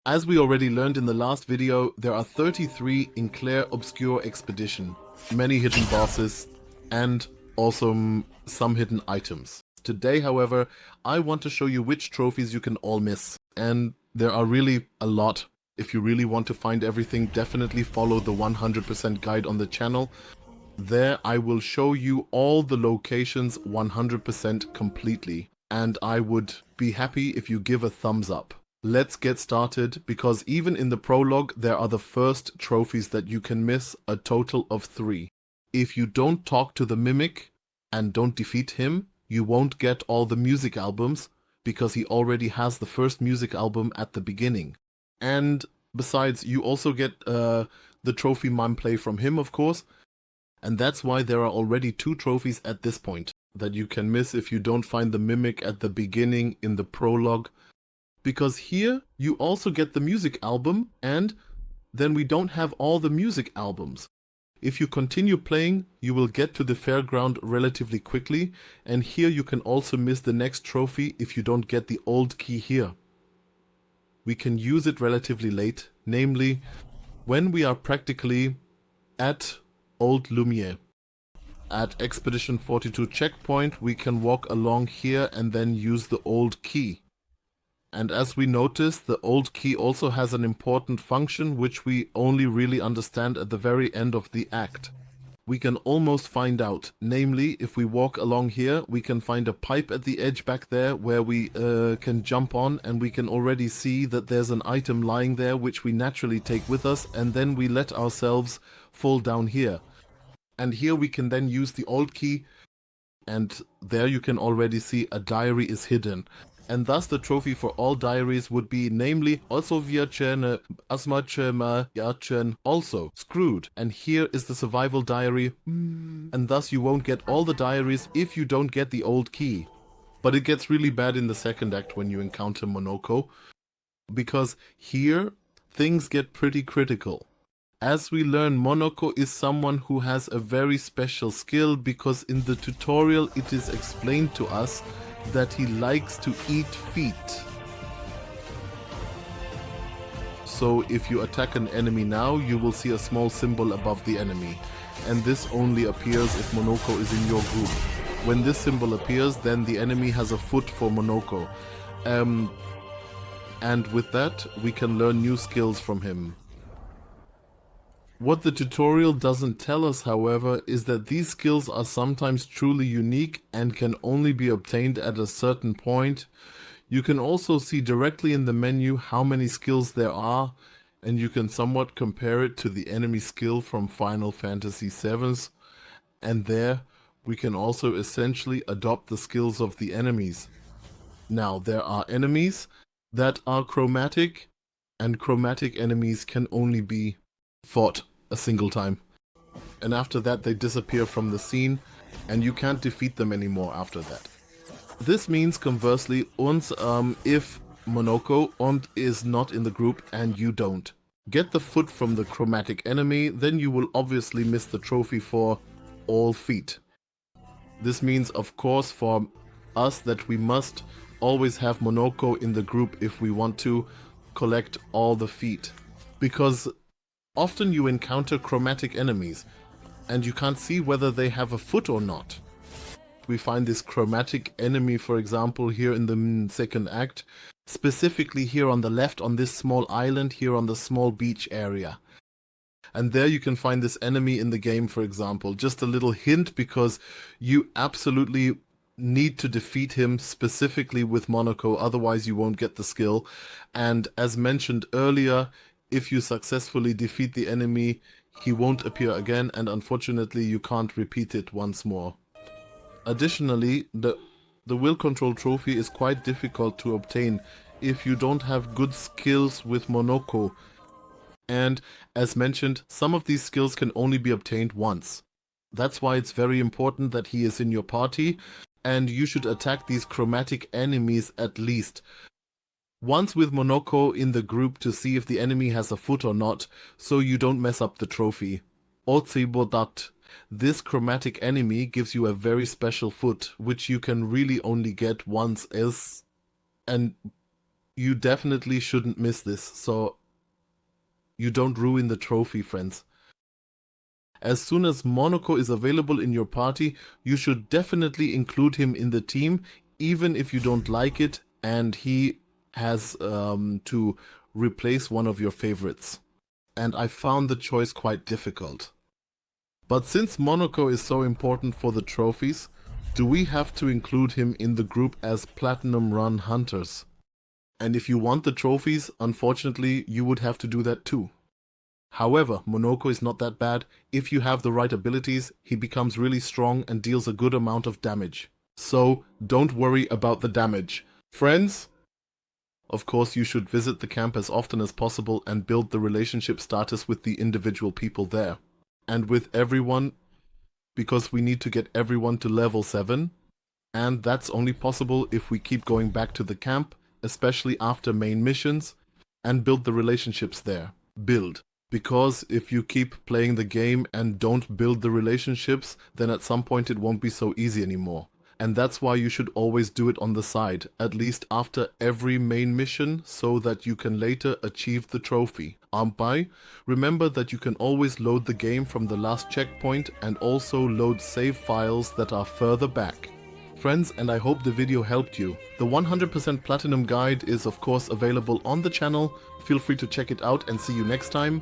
As we already learned in the last video, there are 33 in Clair Obscur Expedition, many hidden bosses, and also some hidden items. Today, however, I want to show you which trophies you can all miss, and there are really a lot. If you really want to find everything, definitely follow the 100% guide on the channel. There I will show you all the locations 100% completely, and I would be happy if you give a thumbs up. Let's get started, because even in the prologue there are the first trophies that you can miss, a total of 3. If you don't talk to the Mimic and don't defeat him, you won't get all the music albums, because he already has the first music album at the beginning. And besides, you also get the trophy Mime play from him, of course, and that's why there are already 2 trophies at this point that you can miss if you don't find the Mimic at the beginning in the prologue. Because here you also get the music album, and then we don't have all the music albums. If you continue playing, you will get to the fairground relatively quickly, and here you can also miss the next trophy if you don't get the old key here. We can use it relatively late, namely when we are practically at Old Lumiere. At Expedition 42 checkpoint, we can walk along here and then use the old key. And as we noticed, the old key also has an important function which we only really understand at the very end of the act. We can almost find out, namely, if we walk along here, we can find a pipe at the edge back there where we can jump on, and we can already see that there's an item lying there which we naturally take with us, and then we let ourselves fall down here. And here we can then use the old key, and there you can already see a diary is hidden. And thus the trophy for all diaries would be, namely, also Virchen, Asmachem, Yachen, also screwed. And here is the survival diary, and thus you won't get all the diaries if you don't get the old key. But it gets really bad in the second act when you encounter Monoco, because here things get pretty critical. As we learn, Monoco is someone who has a very special skill, because in the tutorial it is explained to us that he likes to eat feet. So if you attack an enemy now, you will see a small symbol above the enemy, and this only appears if Monoco is in your group. When this symbol appears, then the enemy has a foot for Monoco, and with that we can learn new skills from him. What the tutorial doesn't tell us, however, is that these skills are sometimes truly unique and can only be obtained at a certain point. You can also see directly in the menu how many skills there are, and you can somewhat compare it to the enemy skill from Final Fantasy VII, and there we can also essentially adopt the skills of the enemies. Now, there are enemies that are chromatic, and chromatic enemies can only be fought a single time, and after that they disappear from the scene and you can't defeat them anymore after that. This means, conversely, if Monoco is not in the group and you don't get the foot from the chromatic enemy, then you will obviously miss the trophy for all feet. This means, of course, for us that we must always have Monoco in the group if we want to collect all the feet, because often you encounter chromatic enemies, and you can't see whether they have a foot or not. We find this chromatic enemy, for example, here in the second act, specifically here on the left on this small island, here on the small beach area. And there you can find this enemy in the game, for example. Just a little hint, because you absolutely need to defeat him specifically with Monoco, otherwise you won't get the skill. And as mentioned earlier, if you successfully defeat the enemy, he won't appear again, and unfortunately you can't repeat it once more. Additionally, the Will Control trophy is quite difficult to obtain if you don't have good skills with Monoco. And as mentioned, some of these skills can only be obtained once. That's why it's very important that he is in your party, and you should attack these chromatic enemies at least once with Monoco in the group to see if the enemy has a foot or not, so you don't mess up the trophy. Otsibodat. This chromatic enemy gives you a very special foot, which you can really only get once and You definitely shouldn't miss this, so you don't ruin the trophy, friends. As soon as Monoco is available in your party, you should definitely include him in the team, even if you don't like it and he has to replace one of your favorites. And I found the choice quite difficult. But since Monoco is so important for the trophies, do we have to include him in the group as Platinum Run Hunters? And if you want the trophies, unfortunately, you would have to do that too. However, Monoco is not that bad. If you have the right abilities, he becomes really strong and deals a good amount of damage. So, don't worry about the damage. Friends, of course you should visit the camp as often as possible and build the relationship status with the individual people there. And with everyone, because we need to get everyone to level 7. And that's only possible if we keep going back to the camp, especially after main missions, and build the relationships there. Build. Because if you keep playing the game and don't build the relationships, then at some point it won't be so easy anymore. And that's why you should always do it on the side, at least after every main mission, so that you can later achieve the trophy. Remember that you can always load the game from the last checkpoint and also load save files that are further back. Friends, and I hope the video helped you. The 100% Platinum guide is of course available on the channel. Feel free to check it out and see you next time.